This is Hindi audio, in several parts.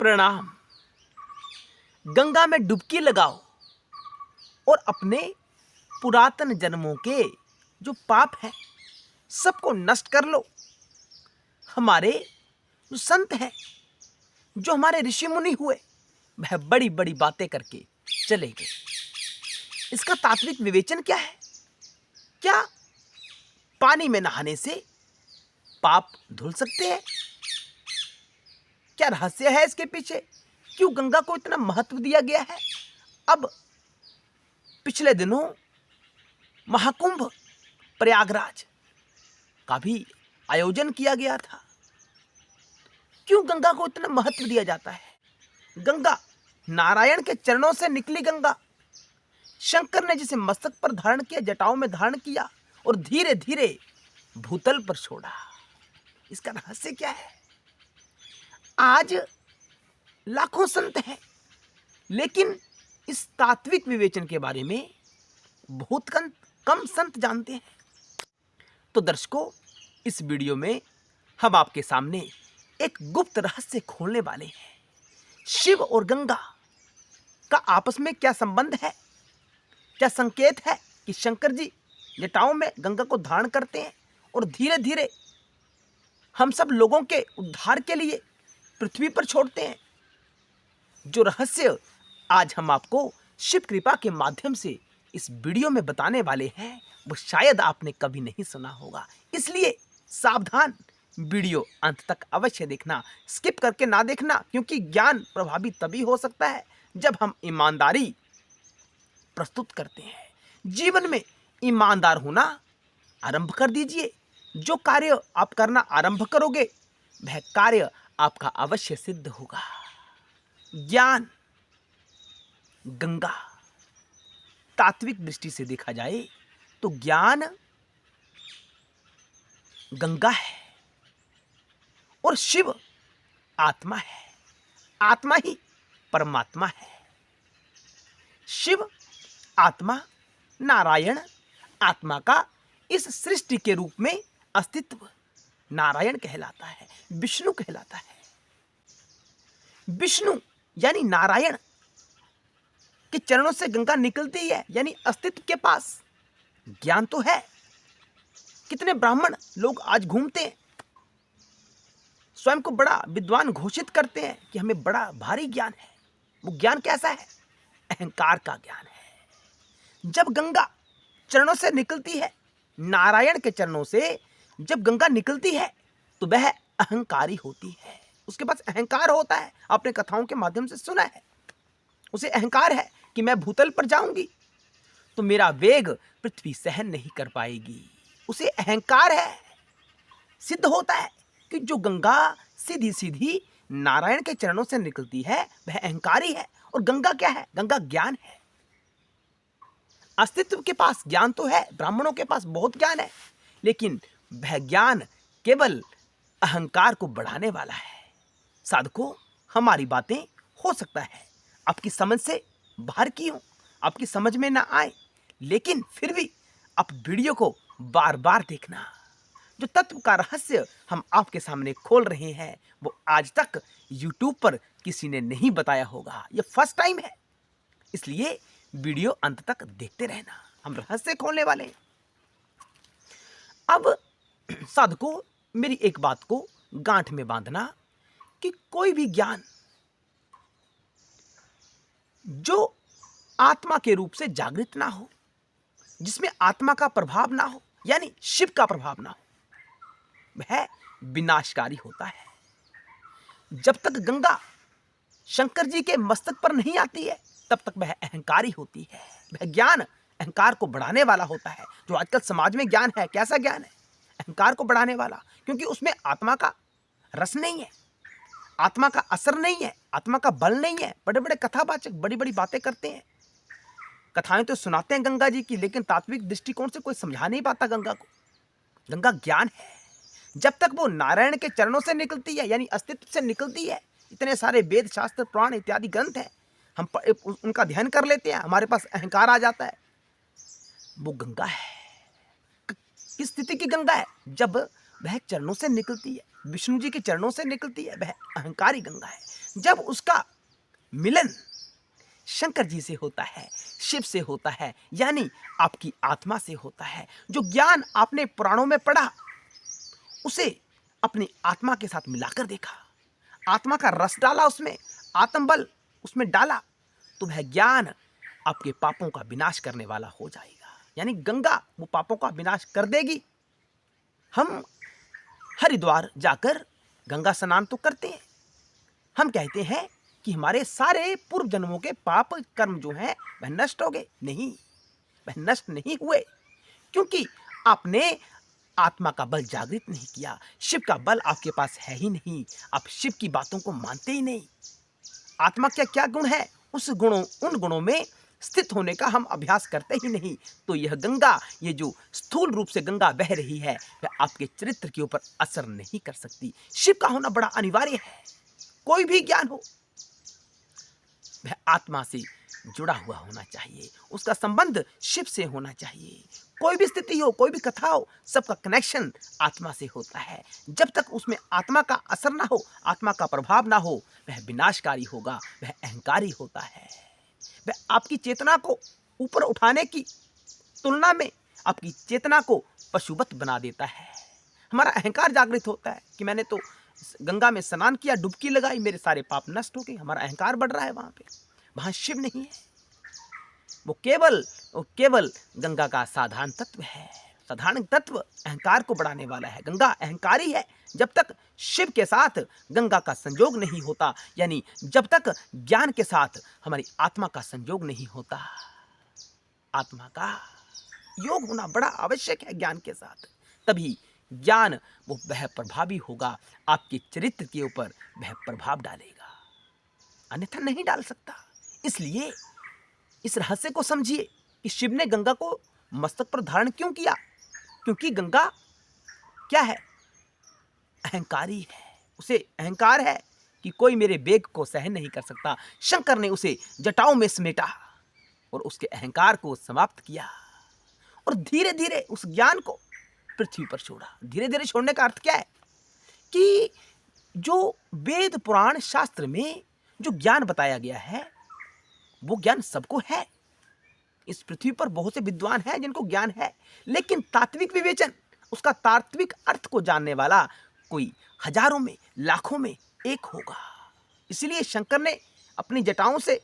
प्रणाम। गंगा में डुबकी लगाओ और अपने पुरातन जन्मों के जो पाप हैं सबको नष्ट कर लो। हमारे जो संत हैं, जो हमारे ऋषि मुनि हुए, वह बड़ी बड़ी बातें करके चले गए। इसका तात्विक विवेचन क्या है? क्या पानी में नहाने से पाप धुल सकते हैं? क्या रहस्य है इसके पीछे? क्यों गंगा को इतना महत्व दिया गया है? अब पिछले दिनों महाकुंभ प्रयागराज का भी आयोजन किया गया था। क्यों गंगा को इतना महत्व दिया जाता है? गंगा नारायण के चरणों से निकली गंगा। शंकर ने जिसे मस्तक पर धारण किया, जटाओं में धारण किया और धीरे धीरे भूतल पर छोड़ा। इसका रहस्य क्या है? आज लाखों संत हैं, लेकिन इस तात्विक विवेचन के बारे में बहुत कम संत जानते हैं। तो दर्शकों, इस वीडियो में हम आपके सामने एक गुप्त रहस्य खोलने वाले हैं। शिव और गंगा का आपस में क्या संबंध है? क्या संकेत है कि शंकर जी जटाओं में गंगा को धारण करते हैं और धीरे धीरे हम सब लोगों के उद्धार के लिए पृथ्वी पर छोड़ते हैं? जो रहस्य आज हम आपको शिव कृपा के माध्यम से इस वीडियो में बताने वाले हैं, वो शायद आपने कभी नहीं सुना होगा। इसलिए सावधान, वीडियो अंत तक अवश्य देखना, स्किप करके ना देखना, क्योंकि ज्ञान प्रभावी तभी हो सकता है जब हम ईमानदारी प्रस्तुत करते हैं। जीवन में ईमानदार होना आरंभ कर दीजिए। जो कार्य आप करना आरंभ करोगे, वह कार्य आपका अवश्य सिद्ध होगा। ज्ञान गंगा, तात्विक दृष्टि से देखा जाए तो ज्ञान गंगा है और शिव आत्मा है। आत्मा ही परमात्मा है। शिव आत्मा, नारायण आत्मा का इस सृष्टि के रूप में अस्तित्व नारायण कहलाता है, विष्णु कहलाता है। विष्णु यानी नारायण के चरणों से गंगा निकलती है, यानी अस्तित्व के पास ज्ञान तो है। कितने ब्राह्मण लोग आज घूमते हैं, स्वयं को बड़ा विद्वान घोषित करते हैं कि हमें बड़ा भारी ज्ञान है। वो ज्ञान कैसा है? अहंकार का ज्ञान है। जब गंगा चरणों से निकलती है, नारायण के चरणों से जब गंगा निकलती है, तो वह अहंकारी होती है। उसके पास अहंकार होता है। आपने कथाओं के माध्यम से सुना है। उसे अहंकार है कि मैं भूतल पर जाऊंगी तो मेरा वेग पृथ्वी सहन नहीं कर पाएगी। उसे अहंकार है। सिद्ध होता है कि जो गंगा सीधी सीधी नारायण के चरणों से निकलती है, वह अहंकारी है। और गंगा क्या है? गंगा ज्ञान है। अस्तित्व के पास ज्ञान तो है, ब्राह्मणों के पास बहुत ज्ञान है, लेकिन वह ज्ञान केवल अहंकार को बढ़ाने वाला है। साधकों, हमारी बातें हो सकता है आपकी समझ से बाहर की हो, आपकी समझ में ना आए, लेकिन फिर भी आप वीडियो को बार बार देखना। जो तत्व का रहस्य हम आपके सामने खोल रहे हैं, वो आज तक YouTube पर किसी ने नहीं बताया होगा। ये फर्स्ट टाइम है, इसलिए वीडियो अंत तक देखते रहना। हम रहस्य खोलने वाले हैं। अब साधकों, मेरी एक बात को गांठ में बांधना कि कोई भी ज्ञान जो आत्मा के रूप से जागृत ना हो, जिसमें आत्मा का प्रभाव ना हो, यानी शिव का प्रभाव ना हो, वह विनाशकारी होता है। जब तक गंगा शंकर जी के मस्तक पर नहीं आती है, तब तक वह अहंकारी होती है। वह ज्ञान अहंकार को बढ़ाने वाला होता है। जो आजकल समाज में ज्ञान है, कैसा ज्ञान है? अहंकार को बढ़ाने वाला, क्योंकि उसमें आत्मा का रस नहीं है, आत्मा का असर नहीं है, आत्मा का बल नहीं है। बड़े बड़े कथावाचक बड़ी बड़ी बातें करते हैं, कथाएं तो सुनाते हैं गंगा जी की, लेकिन तात्विक दृष्टिकोण से कोई समझा नहीं पाता गंगा को। गंगा ज्ञान है। जब तक वो नारायण के चरणों से निकलती है, यानी अस्तित्व से निकलती है, इतने सारे वेद शास्त्र पुराण इत्यादि ग्रंथ हैं, हम उनका ध्यान कर लेते हैं, हमारे पास अहंकार आ जाता है। वो गंगा है। किस स्थिति की गंगा है? जब वह चरणों से निकलती है, विष्णु जी के चरणों से निकलती है, वह अहंकारी गंगा है। जब उसका मिलन शंकर जी से होता है, शिव से होता है, यानी आपकी आत्मा से होता है। जो ज्ञान आपने पुराणों में पढ़ा उसे अपनी आत्मा के साथ मिलाकर देखा, आत्मा का रस डाला उसमें, आत्मबल उसमें डाला, तो वह ज्ञान आपके पापों का विनाश करने वाला हो जाएगा। यानी गंगा वो पापों का विनाश कर देगी। हम हरिद्वार जाकर गंगा स्नान तो करते हैं, हम कहते हैं कि हमारे सारे पूर्व जन्मों के पाप कर्म जो हैं वह नष्ट हो गए। नहीं, वह नष्ट नहीं हुए, क्योंकि आपने आत्मा का बल जागृत नहीं किया। शिव का बल आपके पास है ही नहीं, आप शिव की बातों को मानते ही नहीं। आत्मा क्या क्या गुण है, उन गुणों में स्थित होने का हम अभ्यास करते ही नहीं। तो यह गंगा, ये जो स्थूल रूप से गंगा बह रही है, वह आपके चरित्र के ऊपर असर नहीं कर सकती। शिव का होना बड़ा अनिवार्य है। कोई भी ज्ञान हो वह आत्मा से जुड़ा हुआ होना चाहिए, उसका संबंध शिव से होना चाहिए। कोई भी स्थिति हो, कोई भी कथा हो, सबका कनेक्शन आत्मा से होता है। जब तक उसमें आत्मा का असर ना हो, आत्मा का प्रभाव ना हो, वह विनाशकारी होगा, वह अहंकारी होता है। वह आपकी चेतना को ऊपर उठाने की तुलना में आपकी चेतना को पशुवत बना देता है। हमारा अहंकार जागृत होता है कि मैंने तो गंगा में स्नान किया, डुबकी लगाई, मेरे सारे पाप नष्ट हो गए। हमारा अहंकार बढ़ रहा है वहां पे। वहां शिव नहीं है, वो केवल गंगा का साधारण तत्व है। साधारण तत्व अहंकार को बढ़ाने वाला है। गंगा अहंकारी है। जब तक शिव के साथ गंगा का संयोग नहीं होता, यानी जब तक ज्ञान के साथ हमारी आत्मा का संयोग नहीं होता, आत्मा का योग होना बड़ा आवश्यक है ज्ञान के साथ, तभी ज्ञान वह प्रभावी होगा, आपके चरित्र के ऊपर वह प्रभाव डालेगा, अन्यथा नहीं डाल सकता। इसलिए इस रहस्य को समझिए कि शिव ने गंगा को मस्तक पर धारण क्यों किया। क्योंकि गंगा क्या है, अहंकारी है। उसे अहंकार है कि कोई मेरे वेग को सहन नहीं कर सकता। शंकर ने उसे जटाओं में समेटा और उसके अहंकार को समाप्त किया और धीरे धीरे उस ज्ञान को पृथ्वी पर छोड़ा। धीरे धीरे छोड़ने का अर्थ क्या है कि जो वेद पुराण शास्त्र में जो ज्ञान बताया गया है वो ज्ञान सबको है। इस पृथ्वी पर बहुत से विद्वान हैं जिनको ज्ञान है, लेकिन तात्विक विवेचन, उसका तात्विक अर्थ को जानने वाला कोई हजारों में, लाखों में एक होगा। इसलिए शंकर ने अपनी जटाओं से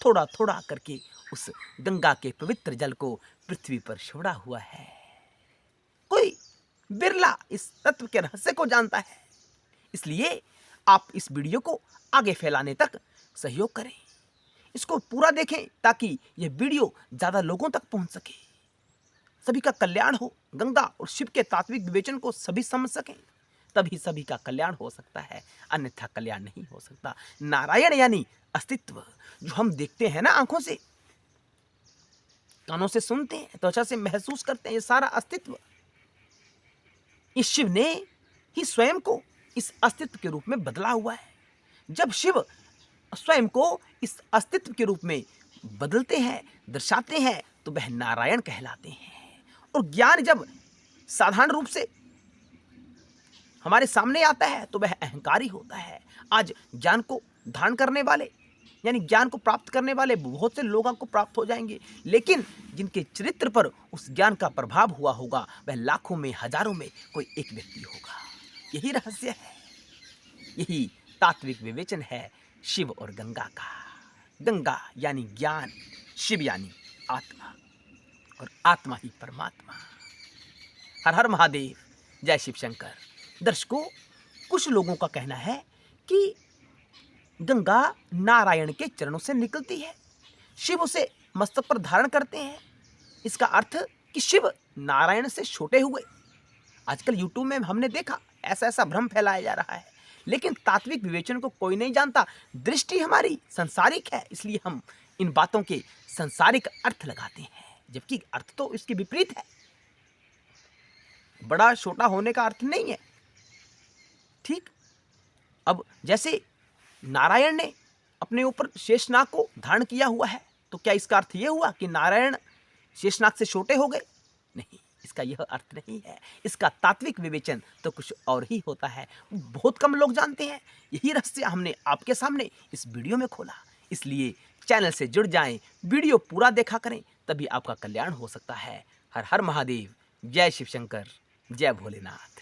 थोड़ा थोड़ा करके उस गंगा के पवित्र जल को पृथ्वी पर छोड़ा हुआ है। कोई बिरला इस तत्व के रहस्य को जानता है। इसलिए आप इस वीडियो को आगे फैलाने तक सहयोग करें, इसको पूरा देखें ताकि यह वीडियो ज्यादा लोगों तक पहुंच सके, सभी का कल्याण हो। गंगा और शिव के तात्विक विवेचन को सभी समझ सकें, तभी सभी का कल्याण हो सकता है, अन्यथा कल्याण नहीं हो सकता। नारायण यानी अस्तित्व, जो हम देखते हैं ना आंखों से, कानों से सुनते हैं, त्वचा से महसूस करते हैं, ये सारा अस्तित्व इस शिव ने ही स्वयं को इस अस्तित्व के रूप में बदला हुआ है। जब शिव स्वयं को इस अस्तित्व के रूप में बदलते हैं, दर्शाते हैं, तो वह नारायण कहलाते हैं। और ज्ञान जब साधारण रूप से हमारे सामने आता है तो वह अहंकारी होता है। आज ज्ञान को धारण करने वाले, यानी ज्ञान को प्राप्त करने वाले बहुत से लोगों को प्राप्त हो जाएंगे, लेकिन जिनके चरित्र पर उस ज्ञान का प्रभाव हुआ होगा वह लाखों में, हजारों में कोई एक व्यक्ति होगा। यही रहस्य है, यही तात्विक विवेचन है शिव और गंगा का। गंगा यानी ज्ञान, शिव यानी आत्मा, और आत्मा ही परमात्मा। हर हर महादेव, जय शिव शंकर। दर्शकों, कुछ लोगों का कहना है कि गंगा नारायण के चरणों से निकलती है, शिव उसे मस्तक पर धारण करते हैं। इसका अर्थ कि शिव नारायण से छोटे हुए। आजकल यूट्यूब में हमने देखा ऐसा ऐसा भ्रम फैलाया जा रहा है, लेकिन तात्विक विवेचन को कोई नहीं जानता। दृष्टि हमारी संसारिक है, इसलिए हम इन बातों के संसारिक अर्थ लगाते हैं, जबकि अर्थ तो इसके विपरीत है। बड़ा छोटा होने का अर्थ नहीं है। ठीक, अब जैसे नारायण ने अपने ऊपर शेषनाग को धारण किया हुआ है, तो क्या इसका अर्थ यह हुआ कि नारायण शेषनाग से छोटे हो गए? नहीं, इसका यह अर्थ नहीं है। इसका तात्विक विवेचन तो कुछ और ही होता है, बहुत कम लोग जानते हैं। यही रहस्य हमने आपके सामने इस वीडियो में खोला। इसलिए चैनल से जुड़ जाएं, वीडियो पूरा देखा करें, तभी आपका कल्याण हो सकता है। हर हर महादेव, जय शिव शंकर, जय भोलेनाथ।